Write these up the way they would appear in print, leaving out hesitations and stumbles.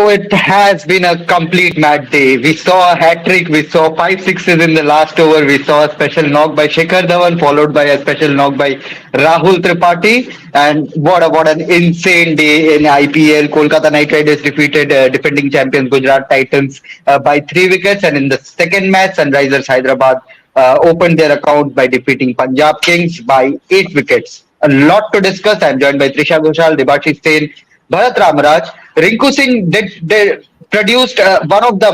So it has been a complete mad day. We saw a hat trick. We saw five sixes in the last over. We saw a special knock by Shikhar Dhawan, followed by a special knock by Rahul Tripathi. And what an insane day in IPL. Kolkata Knight Riders defeated defending champions Gujarat Titans by 3 wickets. And in the second match, Sunrisers Hyderabad opened their account by defeating Punjab Kings by 8 wickets. A lot to discuss. I'm joined by Trisha Ghoshal, Debashi Sen, Bharat Ramaraj. Rinku Singh did produced one of the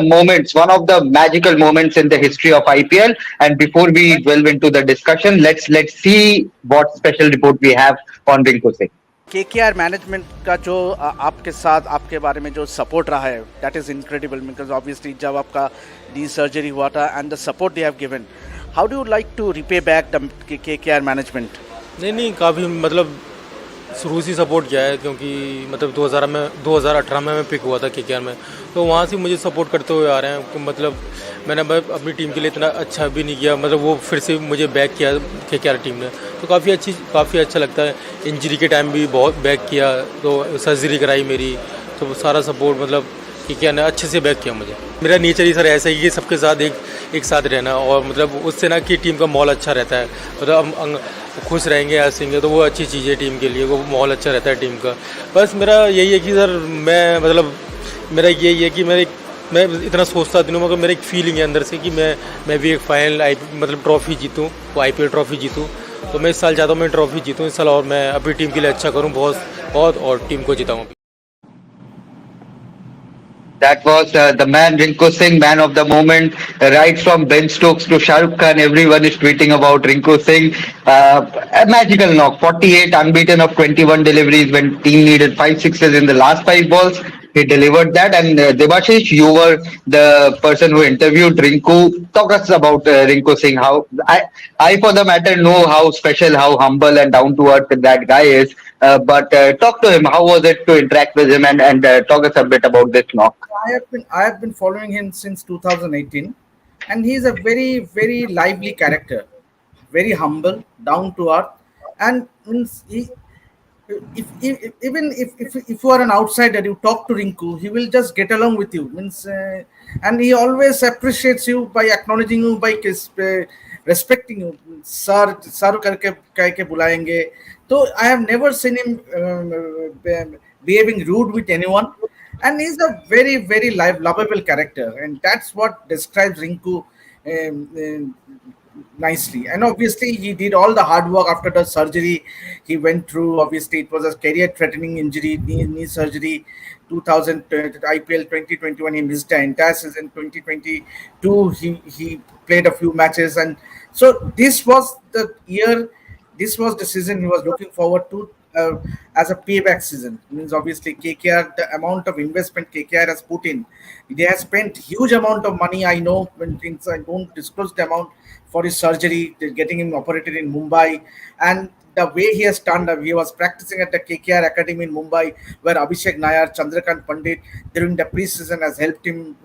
magical moments in the history of IPL. And before we delve into the discussion, let's see what special report we have on Rinku Singh. KKR management का जो आपके साथ आपके बारे में जो support रहा है that is incredible because obviously जब आपका डी सर्जरी हुआ था and the support they have given how do you like to repay back the KKR management? नहीं काफ़ी मतलब शुरू से सपोर्ट किया है क्योंकि मतलब 2018 में मैं पिक हुआ था KKR में, तो वहाँ से मुझे सपोर्ट करते हुए आ रहे हैं। मतलब मैंने अपनी टीम के लिए इतना अच्छा भी नहीं किया, मतलब वो फिर से मुझे बैक किया KKR टीम ने, तो काफ़ी अच्छा लगता है। इंजरी के टाइम भी बहुत बैक किया, तो सर्जरी कराई मेरी, तो सारा सपोर्ट मतलब KKR ने अच्छे से बैक किया मुझे। मेरा नेचर ही सर ऐसा ही कि सबके साथ एक साथ रहना, और मतलब उससे ना कि टीम का माहौल अच्छा रहता है, मतलब हम खुश रहेंगे हंसेंगे तो वो अच्छी चीज़ है टीम के लिए, वो माहौल अच्छा रहता है टीम का। बस मेरा यही है कि सर मैं मतलब मेरा यही है कि मैं इतना सोचता नहीं हूँ, मगर मेरा एक फीलिंग है अंदर से कि मैं भी एक फाइनल मतलब ट्रॉफी जीतूँ, वो IPL ट्रॉफी जीतूँ। तो मैं इस साल चाहता हूँ मैं ट्रॉफी जीतूँ इस साल, और मैं अपनी टीम के लिए अच्छा करूँ बहुत और टीम को जिताऊँ। That was the man Rinku Singh, man of the moment. Right from Ben Stokes to Shah Rukh Khan, everyone is tweeting about Rinku Singh. A magical knock, 48 unbeaten of 21 deliveries when team needed five sixes in the last 5 balls. He delivered that. And Debashish, you were the person who interviewed Rinku. Talk us about Rinku Singh. I, for the matter, know how special, how humble and down to earth that guy is. But talk to him. How was it to interact with him, and talk us a bit about this knock? I have been following him since 2018, and he's a very lively character, very humble, down to earth, and means if you are an outsider, you talk to Rinku, he will just get along with you. And he always appreciates you by acknowledging you, by respecting you. Sir करके कह के बुलाएंगे. So I have never seen him behaving rude with anyone, and he's a very lovable character, and that's what describes Rinku nicely. And obviously he did all the hard work after the surgery he went through. Obviously it was a career threatening injury, knee surgery. 2000 IPL 2021 he missed the entire season. 2022 he played a few matches, and so this was the year, this was the season he was looking forward to as a payback season. Means obviously KKR, the amount of investment KKR has put in, they have spent huge amount of money. I know when things, I don't disclose the amount for his surgery, they're getting him operated in Mumbai, and the way he has turned up, he was practicing at the KKR Academy in Mumbai, where Abhishek Nair, Chandrakant Pandit during the preseason has helped him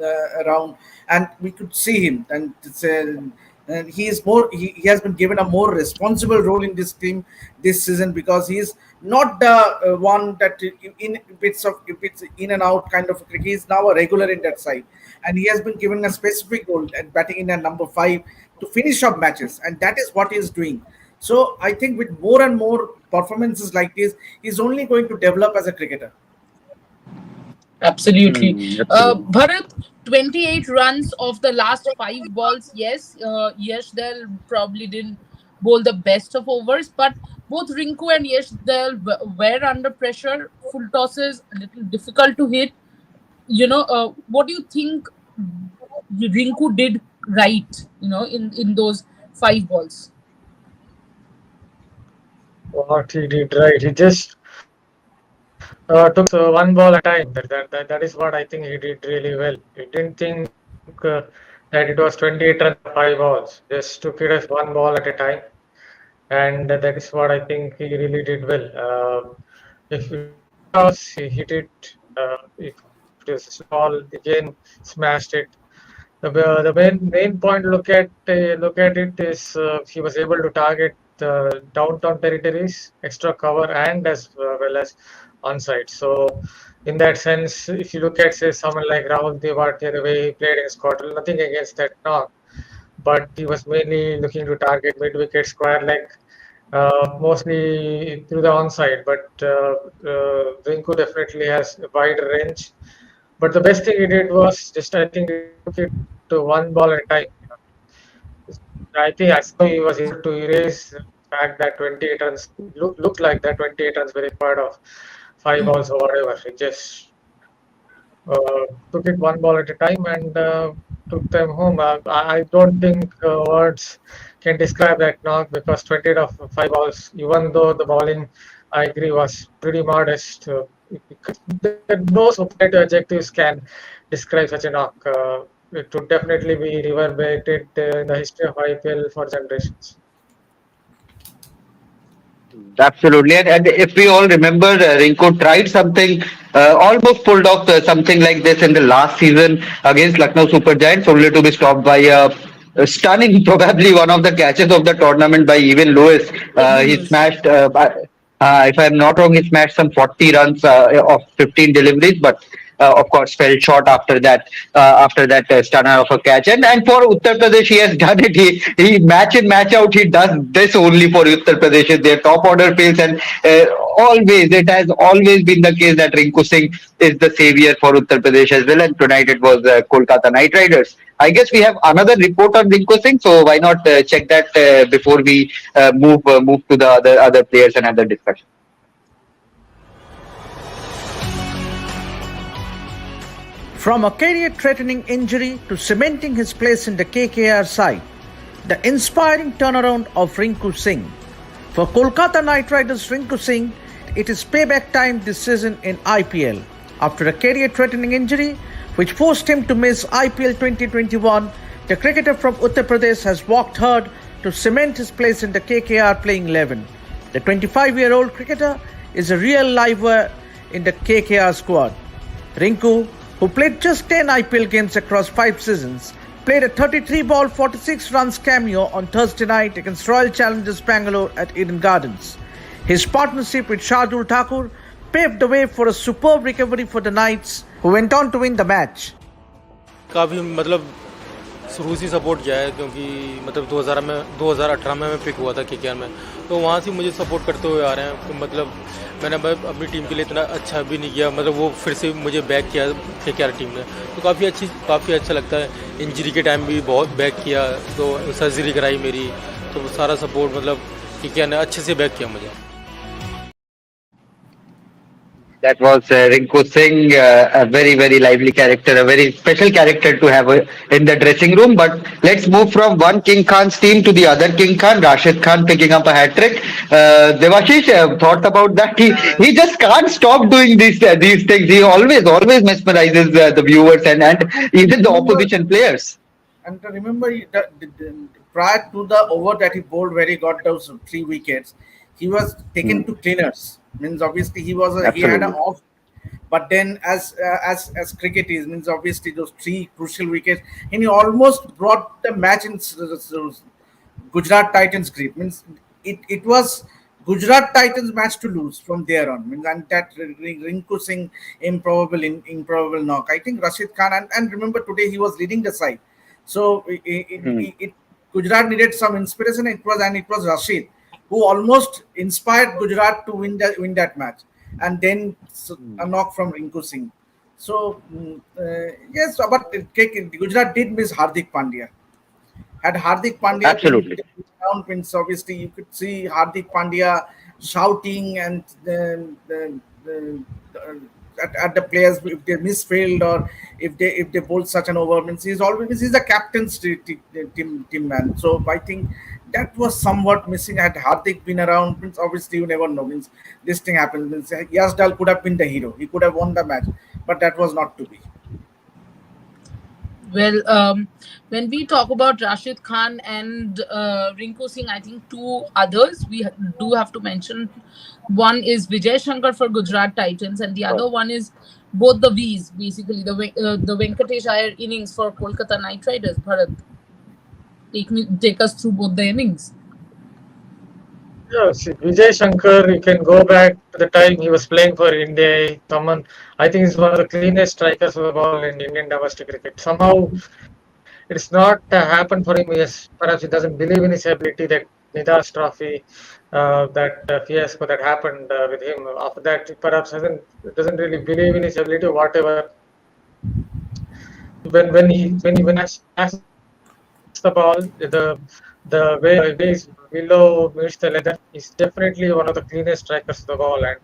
around, and we could see him. And it's and he is more. He has been given a more responsible role in this team this season, because he is not the one that in bits in and out kind of cricket. He is now a regular in that side, and he has been given a specific role at batting in at number 5 to finish up matches, and that is what he is doing. So I think with more and more performances like this, he's only going to develop as a cricketer. Absolutely. Absolutely. Bharat, 28 runs of the last 5 balls. Yes, Yash Dal probably didn't bowl the best of overs, but both Rinku and Yash Dal were under pressure. Full tosses, a little difficult to hit. What do you think Rinku did right, in those 5 balls? What he did right, he just took one ball at a time. That is what I think he did really well. He didn't think that it was 28 runs, 5 balls. Just took it as one ball at a time, and that is what I think he really did well. If it was, he hit it. If it was small, again smashed it. The main point look at it is he was able to target downtown territories, extra cover, and as well as onside. So, in that sense, if you look at say someone like Rahul Tewatia, the way he played in Scotland, nothing against that knock, but he was mainly looking to target mid-wicket square leg, mostly through the onside. But Rinku definitely has a wider range. But the best thing he did was just, I think, he took it to one ball at a time. I think I saw he was able to erase the fact that 28 runs looked like that 28 runs were required of 5 balls or whatever. He just took it one ball at a time and took them home. I don't think words can describe that knock because 28 of 5 balls, even though the bowling, I agree, was pretty modest. No superlative adjectives can describe such a knock. It would definitely be reverberated in the history of IPL for generations. Absolutely, and if we all remember, Rinko tried something, almost pulled off something like this in the last season against Lucknow Super Giants, only to be stopped by a stunning, probably one of the catches of the tournament by even Lewis. He smashed, if I'm not wrong, he smashed some 40 runs of 15 deliveries, but of course fell short after that stunner of a catch. And for Uttar Pradesh, he has done it. He match in match out. He does this only for Uttar Pradesh. Their top order fails, and always it has always been the case that Rinku Singh is the savior for Uttar Pradesh as well. And tonight it was Kolkata Knight Riders. I guess we have another report on Rinku Singh, so why not check that before we move to the other players and other discussion. From a career-threatening injury to cementing his place in the KKR side, the inspiring turnaround of Rinku Singh. For Kolkata Knight Riders Rinku Singh, it is payback time this season in IPL. After a career-threatening injury, which forced him to miss IPL 2021, the cricketer from Uttar Pradesh has worked hard to cement his place in the KKR playing 11. The 25-year-old cricketer is a real live wire in the KKR squad. Rinku, who played just 10 IPL games across 5 seasons, played a 33-ball 46 runs cameo on Thursday night against Royal Challengers Bangalore at Eden Gardens. His partnership with Shardul Thakur paved the way for a superb recovery for the Knights, who went on to win the match. काफ़ी मतलब शुरू से support किया है क्योंकि मतलब 2018 में मैं पिक हुआ था केकेआर में, तो वहाँ से मुझे सपोर्ट करते हुए आ रहे हैं। तो मतलब मैंने अपनी टीम के लिए इतना अच्छा भी नहीं किया, मतलब वो फिर से मुझे बैक किया केकेआर टीम ने, तो काफ़ी अच्छा लगता है। इंजरी के टाइम भी बहुत बैक किया, तो सर्जरी कराई मेरी, तो सारा सपोर्ट मतलब केकेआर ने अच्छे से बैक किया मुझे। That was Rinku Singh, a very, very lively character, a very special character to have in the dressing room. But let's move from one King Khan's team to the other King Khan, Rashid Khan picking up a hat-trick. Devashish, thoughts about that? He just can't stop doing these things. He always mesmerizes the viewers and even the opposition players. And remember, prior to the over that he bowled where he got those 3 wickets, he was taken to cleaners. Means obviously he had an off, but then as cricket is, means obviously those 3 crucial wickets, and he almost brought the match in Gujarat Titans grip. Means it was Gujarat Titans match to lose from there on. Means and that Rinku Singh improbable knock. I think Rashid Khan and remember today he was leading the side, so Gujarat needed some inspiration. It was Rashid who almost inspired Gujarat to win that match, and then a knock from Rinku Singh. So yes, but Gujarat did miss Hardik Pandya. Had Hardik Pandya Absolutely. down, means obviously you could see Hardik Pandya shouting and at the players if they misfield or if they bowl such an over. Means he's the captain's team man. So I think that was somewhat missing. Had Hardik been around, means obviously you never know. Means this thing happened. Means Yasdal could have been the hero. He could have won the match, but that was not to be. Well, when we talk about Rashid Khan and Rinku Singh, I think 2 others we do have to mention. One is Vijay Shankar for Gujarat Titans, and the other one is both the V's, basically the Venkatesh Iyer innings for Kolkata Knight Riders. Bharat, take us through both the innings. Yeah, see, Vijay Shankar, you can go back to the time he was playing for India. Someone, I think he's one of the cleanest strikers of the ball in Indian domestic cricket. Somehow, it's not happened for him. Yes, perhaps he doesn't believe in his ability. That Nidas Trophy, that fiasco that happened with him. After that, he perhaps doesn't really believe in his ability or whatever. When he bats the ball, the way his willow meets the leather is definitely one of the cleanest strikers of the ball, and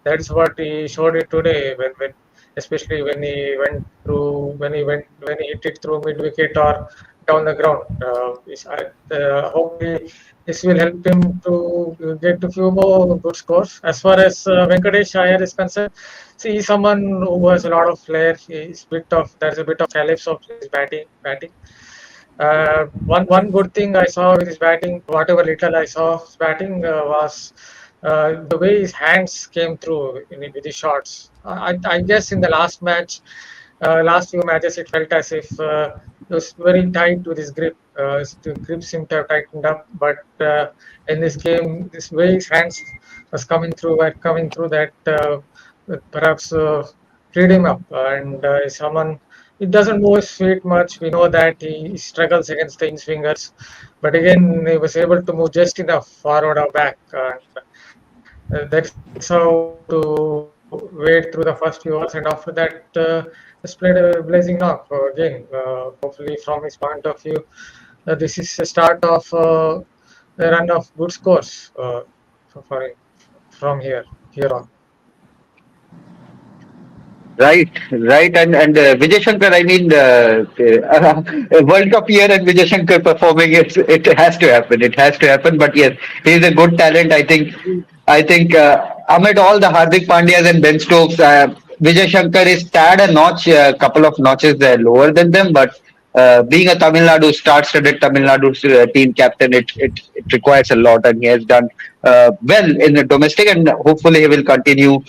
that is what he showed it today. When especially when he went through when he hit it through mid wicket or down the ground. Hopefully, this will help him to get a few more good scores. As far as Venkatesh Iyer is concerned, see, he's someone who has a lot of flair. There's a bit of calypso of his batting. One good thing I saw with his batting, whatever little I saw of his batting, was the way his hands came through with his shots. I guess in the last few matches, it felt as if he was very tight with his grip. The grip seemed to have tightened up, but in this game, this way his hands was coming through that perhaps freed him up. And someone, it doesn't move his feet much. We know that he struggles against the in swingers, but again, he was able to move just enough forward or back. That's how to wade through the first few hours, and after that, just played a blazing knock again. Hopefully, from his point of view, this is a start of a run of good scores for him from here on. Right, right, and Vijay Shankar. I mean, a World Cup year and Vijay Shankar performing it has to happen. It has to happen. But yes, he is a good talent. I think amid all the Hardik Pandyas and Ben Stokes, Vijay Shankar is tad a notch, a couple of notches lower than them. But being a Tamil Nadu star-studded Tamil Nadu team captain, it requires a lot, and he has done well in the domestic, and hopefully he will continue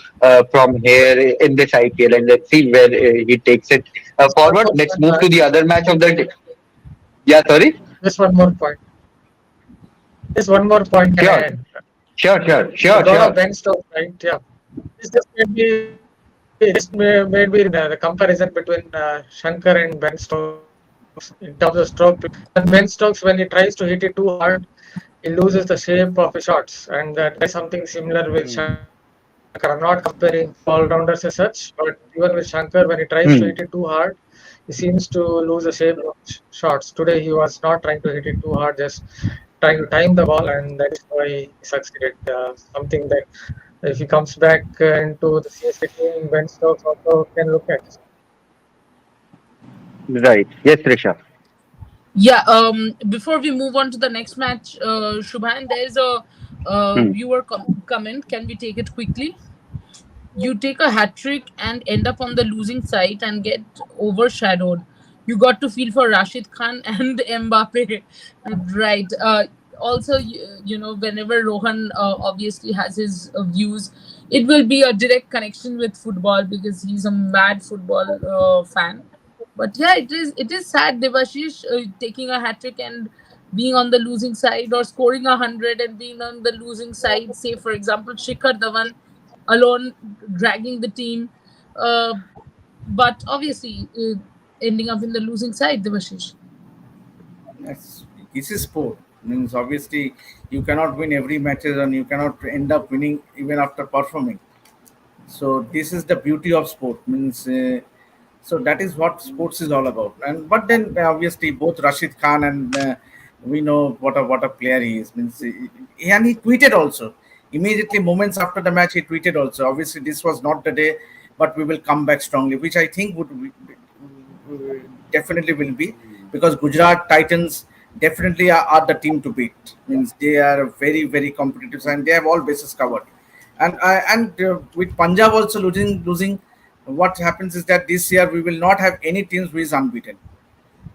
from here in this IPL, and let's see where he takes it Just one forward. more Let's point. move to the other match of the day. Yeah, sorry. Just one more point. Just one more point can I Sure, add? You sure, brought up sure. Ben Stokes, right? Yeah. This just made me the comparison between Shankar and Ben Stokes in terms of stroke play. And Ben Stokes, when he tries to hit it too hard, he loses the shape of his shots, and that is something similar with Shankar. I'm not comparing all rounders as such, but even with Shankar, when he tries to hit it Hmm. too hard, he seems to lose the shape of shots. Today, he was not trying to hit it too hard, just trying to time the ball, and that is why he succeeded. Something that if he comes back into the CSK team, Ben Stokes also can look at. Right. Yes, Trisha. Yeah, before we move on to the next match, Shubhan, there's a Hmm. viewer comment. Can we take it quickly? You take a hat trick and end up on the losing side and get overshadowed. You got to feel for Rashid Khan and Mbappe, right? Also, whenever Rohan obviously has his views, it will be a direct connection with football because he's a mad football fan. But yeah, it is sad, Devashish, taking a hat trick and being on the losing side, or scoring 100 and being on the losing side. Say, for example, Shikhar Dhawan alone dragging the team, uh, but obviously ending up in the losing side, Devashish. Yes, this is sport. Means obviously you cannot win every matches and you cannot end up winning even after performing. So this is the beauty of sport. Means so that is what sports is all about. And but then obviously both Rashid Khan and we know what a player he is. Means and he tweeted also immediately moments after the match. He tweeted also. Obviously this was not the day, but we will come back strongly, which I think definitely will be, because Gujarat Titans definitely are the team to beat. Means they are very competitive and they have all bases covered. And with Punjab also losing, what happens is that this year we will not have any teams who is unbeaten.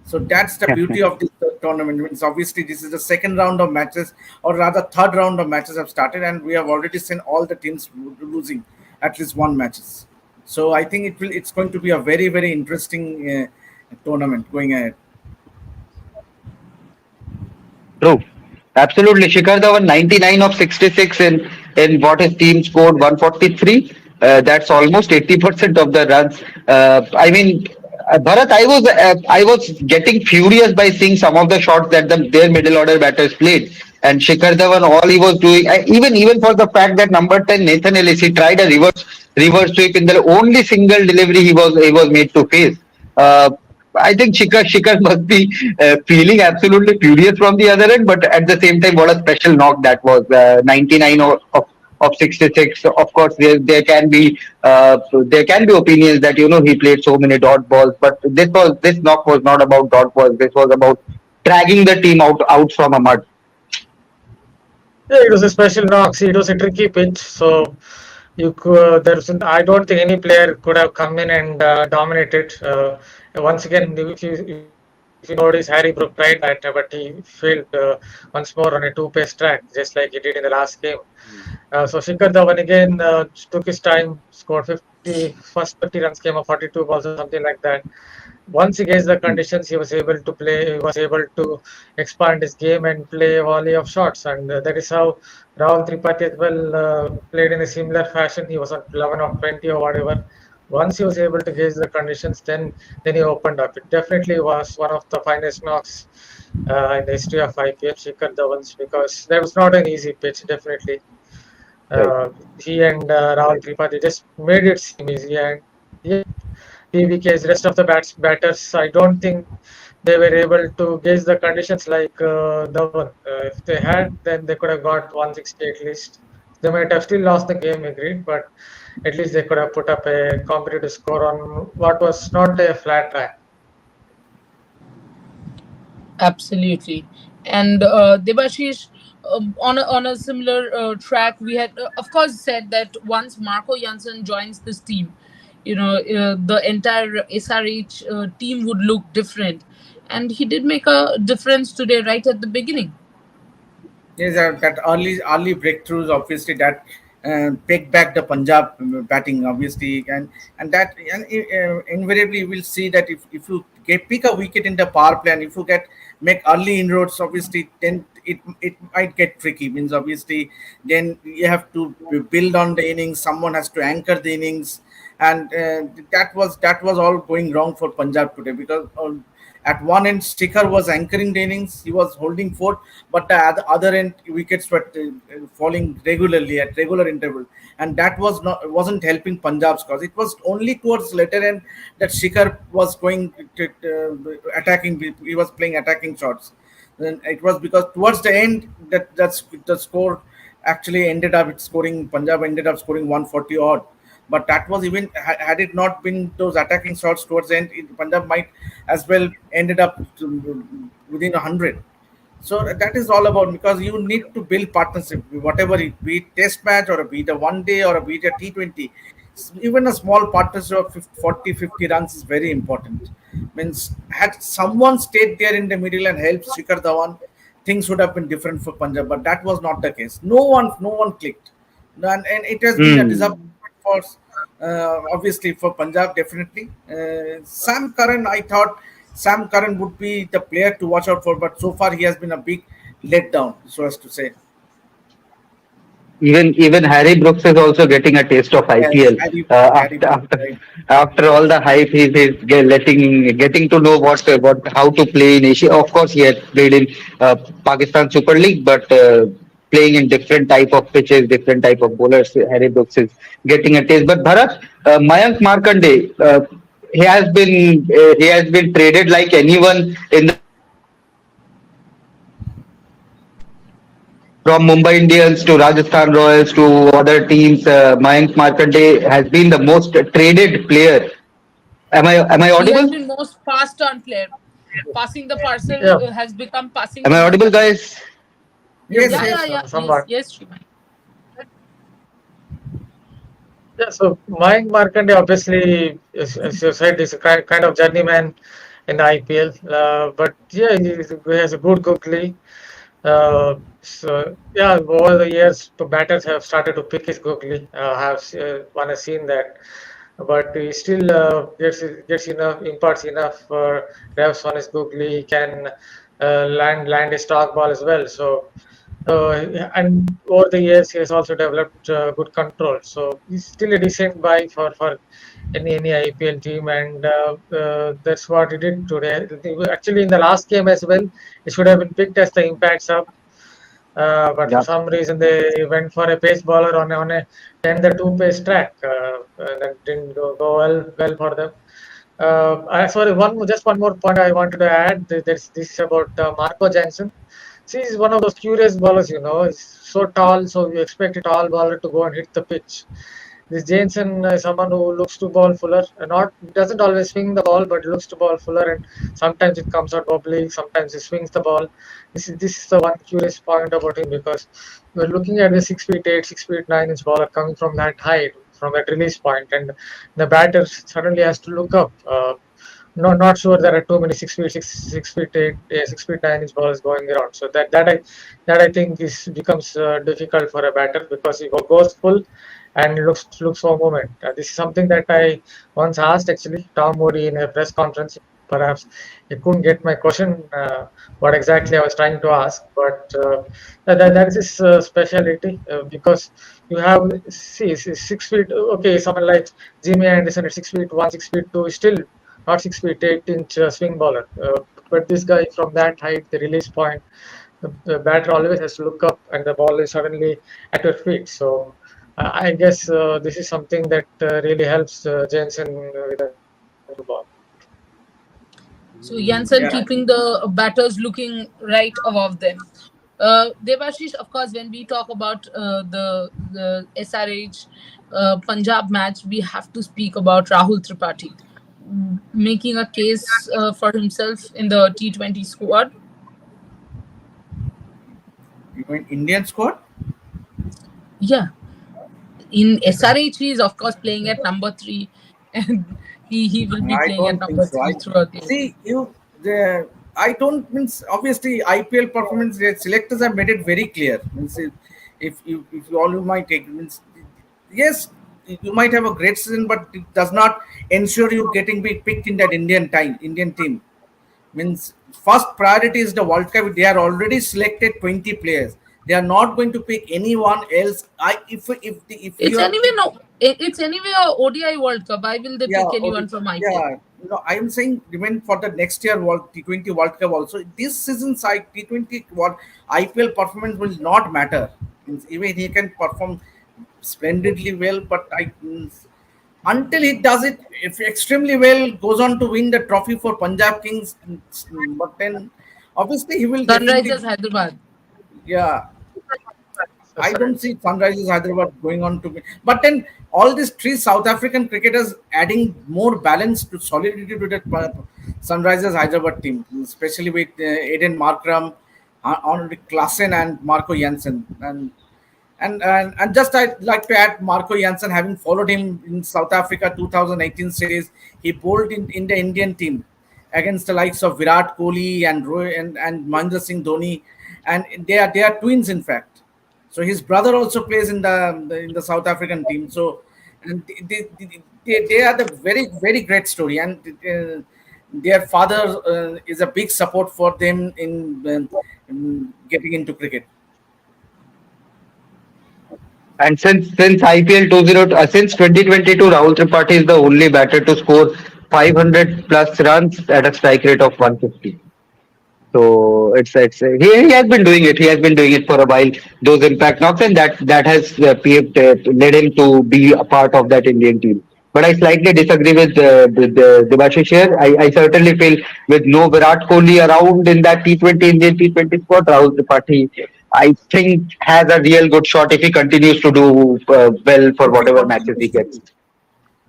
So that's the beauty of this tournament. Means obviously this is the second round of matches, or rather third round of matches have started, and we have already seen all the teams losing at least one matches. So I think it's going to be a very interesting tournament going ahead. True. Absolutely. Shikhar Dhawan, 99 of 66 in what his team scored, 143. That's almost 80% of the runs. Bharat, I was getting furious by seeing some of the shots that their middle order batters played. And Shikhar Dhawan, all he was doing, even for the fact that number 10 Nathan Ellis, he tried a reverse sweep in the only single delivery he was made to face. Uh, I think Shikhar must be feeling absolutely furious from the other end, but at the same time, what a special knock that was. 99 of 66. Of course, there can be opinions that he played so many dot balls, but this knock was not about dot balls. This was about dragging the team out from a mud. Yeah, it was a special knock. See, it was a tricky pitch, so I don't think any player could have come in and dominated. Once again, if you notice, Harry Brook tried that, but he failed once more on a two-pace track, just like he did in the last game. So Shikhar Dhawan again took his time, scored 50 runs came of 42 balls or something like that. Once he gets the conditions, he was able to play. He was able to expand his game and play a volley of shots, and that is how Rahul Tripathi as well played in a similar fashion. He was on 11 or 20 or whatever. Once he was able to gauge the conditions, then he opened up. It definitely was one of the finest knocks in the history of IPL, Shikhar Dhawan's, because that was not an easy pitch. Definitely, Right. he and Rahul Tripathi just made it seem easy, and yeah, PBKS, rest of the batters, I don't think they were able to gauge the conditions like Dhawan. If they had, then they could have got 160 at least. They might have still lost the game, agreed, but at least they could have put up a competitive score on what was not a flat track. Absolutely. And Debashish, on a similar track, we had, of course, said that once Marco Janssen joins this team, the entire SRH team would look different. And he did make a difference today, right at the beginning. Yes, that early breakthroughs, obviously that take back the Punjab batting, obviously, and invariably you will see that if you pick a wicket in the power play and if you make early inroads, obviously then it might get tricky. Means obviously then you have to build on the innings. Someone has to anchor the innings, and that was all going wrong for Punjab today because. At one end, Sticker was anchoring the innings. He was holding fort, but at the other end, wickets were falling regularly at regular interval, and that wasn't helping Punjab's cause. It was only towards later end that Shikhar was going to, attacking. He was playing attacking shots. Then it was because towards the end that's the score actually ended up scoring. Punjab ended up scoring 140 odd, but that was even had it not been those attacking shots towards the end, Punjab might as well ended up within 100. So that is all about because you need to build partnership, whatever it be it test match or be it a one day or be it a T20. Even a small partnership of 50, 40, 50 runs is very important. Means had someone stayed there in the middle and helped Shikhar Dhawan, things would have been different for Punjab, but that was not the case. No one clicked, and it has been a Hmm. disappointment for obviously for Punjab definitely. Sam Curran, I thought Sam Curran would be the player to watch out for, but so far he has been a big letdown, so as to say. Even Harry Brooks is also getting a taste of Yes, IPL. Harry After Brook, after right? after all the hype, getting to know what how to play in Asia. Of course, he had played in Pakistan Super League, but playing in different type of pitches, different type of bowlers. Harry Brooks is getting a taste. But Bharat, Mayank Markande, he has been traded like anyone in the from Mumbai Indians to Rajasthan Royals to other teams. Mayank Markande has been the most traded player. Am I He has audible? been most passed on player. Passing the parcel Yeah, has become passing Am the I audible, mantle. guys? Yes, Yeah, yeah, yes. yeah. Yes, somewhat. yes, Shriman. Yeah, so Mayank Markande obviously, as you said, is a kind of journeyman in the IPL. But yeah, he has a good googly. So yeah, over the years, the batters have started to pick his googly. One has seen that, but he still gets enough imparts enough reps on his googly. He can land his stock ball as well. So and over the years he has also developed good control. So he's still a decent buy for any IPL team, and that's what he did today. Actually, in the last game as well, he should have been picked as the impact sub. But for Yeah. some reason they went for a pace bowler on a 10-2 pace track. That didn't go well for them. Sorry, just one more point I wanted to add. There's this about Marco Jansen. See, he's one of those curious bowlers, He's so tall, so you expect a tall bowler to go and hit the pitch. This Jansen is someone who looks to ball fuller, not doesn't always swing the ball, but looks to ball fuller, and sometimes it comes out oblique, sometimes he swings the ball. This is the one curious point about him, because we're looking at the 6 feet 8, 6 feet 9 inch bowler coming from that height, from that release point, and the batter suddenly has to look up. Not sure there are too many 6 feet 8, 6 feet 9 inch balls going around. So that I think is becomes difficult for a batter, because he goes full and looks for movement. This is something that I once asked actually Tom Moody in a press conference. Perhaps he couldn't get my question, what exactly I was trying to ask, but that is his specialty, because you have, see, 6 feet. Okay, someone like Jimmy Anderson at 6 feet 1, 6 feet 2 is still not 6 feet 8 inch swing bowler. But this guy from that height, the release point, the batter always has to look up, and the ball is suddenly at your feet. So I guess this is something that really helps Jensen with the ball. So Janssen Yeah. keeping the batters looking right above them. Devashish, of course, when we talk about the SRH Punjab match, we have to speak about Rahul Tripathi making a case for himself in the T20 squad. You mean Indian squad? Yeah, in SRH, he is of course playing at number 3, and he will be I playing at don't think number so. 3 throughout the year. See you. I don't means obviously IPL performance, the selectors have made it very clear. Means if you all you might take, means yes, you might have a great season, but it does not ensure you getting be picked in that Indian team. Means first priority is the World Cup. They are already selected 20 players. They are not going to pick anyone else. If you It's are, anyway no. It's anyway a ODI World Cup. Why will they yeah, pick anyone from IPL? yeah. I am saying even for the next year World T20 World Cup also. This season's T20 what IPL performance will not matter. Means even he can perform splendidly well, but until he does it if extremely well, goes on to win the trophy for Punjab Kings, but then obviously he will definitely, Sunrisers Hyderabad. yeah. That's I right. don't see Sunrisers Hyderabad going on to be. But then all these three South African cricketers adding more balance to solidity to that Sunrisers Hyderabad team, especially with Aiden Markram, Henrik Klassen, and Marco Jansen. And just I'd like to add Marco Jansen, having followed him in South Africa 2018 series, he bowled in the Indian team against the likes of Virat Kohli and Roy and Mahendra Singh Dhoni, and they are twins in fact. So his brother also plays in the South African team. So and they are the very great story, and their father is a big support for them in getting into cricket. And since IPL since 2022, Rahul Tripathi is the only batter to score 500 plus runs at a strike rate of 150. So he has been doing it. He has been doing it for a while. Those impact knocks, and that has led him to be a part of that Indian team. But I slightly disagree with Debashish here. I certainly feel with no Virat Kohli around in that T20 Indian T20 squad, Rahul Tripathi, I think has a real good shot if he continues to do well for If he whatever matches he continues to gets. do,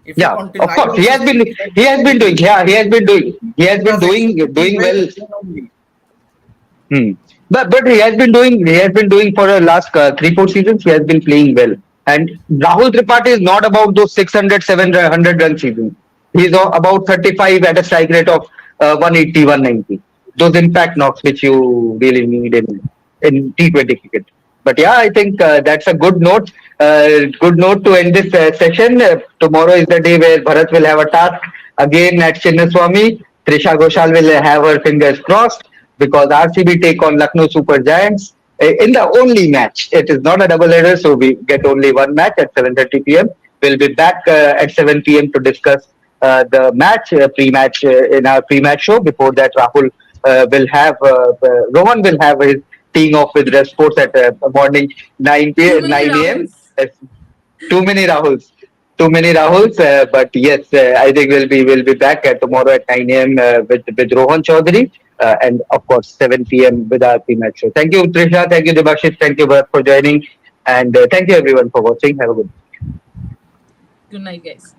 if he Yeah, continues, of I course don't see he has been doing. Yeah, he has he been was extremely doing well well. then only. Hmm. But he has been doing for the last 3 4 seasons. He has been playing well. And Rahul Tripathi is not about those 600 700 run seasons. He's about 35 at a strike rate of 180 190. Those impact knocks which you really need in T20 cricket. But yeah, I think that's a good note. Good note to end this session. Tomorrow is the day where Bharat will have a task again at Chinnaswamy. Trisha Ghoshal will have her fingers crossed. because RCB take on Lucknow Super Giants in the only match. It is not a double header, so we get only one match at 7:30 p.m. We'll be back at 7 p.m. to discuss the match, pre-match in our pre-match show. Before that, Rahul Rohan will have his teeing off with Red Sports at morning Too many 9 a.m. Rahuls. Too many Rahuls. Too many Rahuls, but yes, I think we'll be back tomorrow at 9 a.m. With Rohan Chaudhary, and of course 7 p.m. with our pre-match show. Thank you, Trisha. Thank you, Debashis. Thank you, Bharat, for joining, and thank you everyone for watching. Have a good. Good night, guys.